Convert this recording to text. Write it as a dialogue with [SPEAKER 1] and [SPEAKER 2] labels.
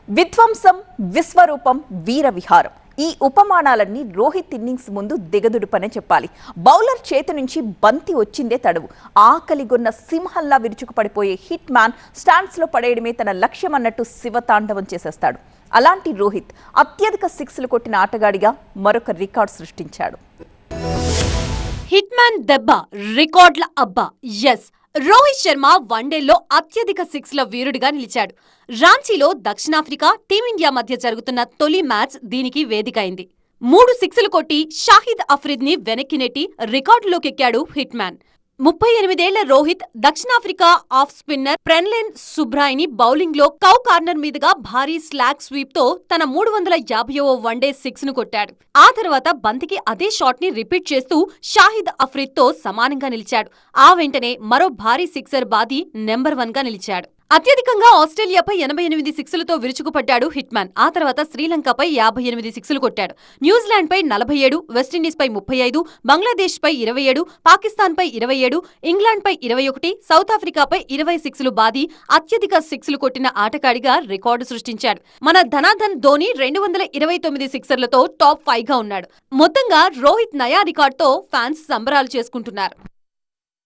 [SPEAKER 1] విధ్వంసం, విశ్వరూపం, వీర విహారం ఈ ఉపమానాలన్నీ రోహిత్ ఇన్నింగ్స్ ముందు దిగదుడుపనే చెప్పాలి. బౌలర్ చేతి నుంచి బంతి వచ్చిందే తడువు. ఆకలిగొన్న సింహంలా విరుచుకుపడిపోయే హిట్ మ్యాన్ స్టాండ్స్ లో పడేయడమే తన లక్ష్యం అన్నట్టు శివతాండవం చేసేస్తాడు. అలాంటి రోహిత్ అత్యధిక సిక్స్లు కొట్టిన ఆటగాడిగా మరొక రికార్డు సృష్టించాడు.
[SPEAKER 2] హిట్ మ్యాన్ దెబ్బ రికార్డుల అబ్బా. ఎస్, రోహిత్ శర్మ వన్డేల్లో అత్యధిక సిక్స్ల వీరుడిగా నిలిచాడు. రాంచీలో దక్షిణాఫ్రికా, టీమిండియా మధ్య జరుగుతున్న తొలి మ్యాచ్ దీనికి వేదిక అయింది. 3 సిక్స్లు కొట్టి షాహిద్ అఫ్రిద్ ని వెనక్కి నెట్టి రికార్డులోకెక్కాడు హిట్ మ్యాన్. 38 ఏళ్ల రోహిత్ దక్షిణాఫ్రికా ఆఫ్ స్పిన్నర్ ప్రెన్లెన్ సుబ్రాయ్ని బౌలింగ్ లో కౌ కార్నర్ మీదుగా భారీ స్లాగ్ స్వీప్ తో తన 350వ వన్డే సిక్స్ ను కొట్టాడు. ఆ తర్వాత బంతికి అదే షాట్ ని రిపీట్ చేస్తూ షాహిద్ అఫ్రిద్ తో సమానంగా నిలిచాడు. ఆ వెంటనే మరో భారీ సిక్సర్ బాది నెంబర్ 1 గా నిలిచాడు. అత్యధికంగా ఆస్ట్రేలియాపై 88 సిక్సులతో విరుచుకుపడ్డాడు హిట్ మ్యాన్. ఆ తర్వాత శ్రీలంకపై 58 సిక్సులు కొట్టాడు. న్యూజిలాండ్పై 47, వెస్టిండీస్పై 35, బంగ్లాదేశ్పై 27, పాకిస్తాన్పై 27, ఇంగ్లాండ్పై 21, సౌత్ ఆఫ్రికాపై 20 సిక్సులు బాది అత్యధిక సిక్సులు కొట్టిన ఆటగాడిగా రికార్డు సృష్టించాడు. మన ధనాధన్ ధోని 229 సిక్సర్లతో టాప్ 5 గా ఉన్నాడు. మొత్తంగా రోహిత్ నయా రికార్డుతో ఫ్యాన్స్ సంబరాలు చేసుకుంటున్నారు.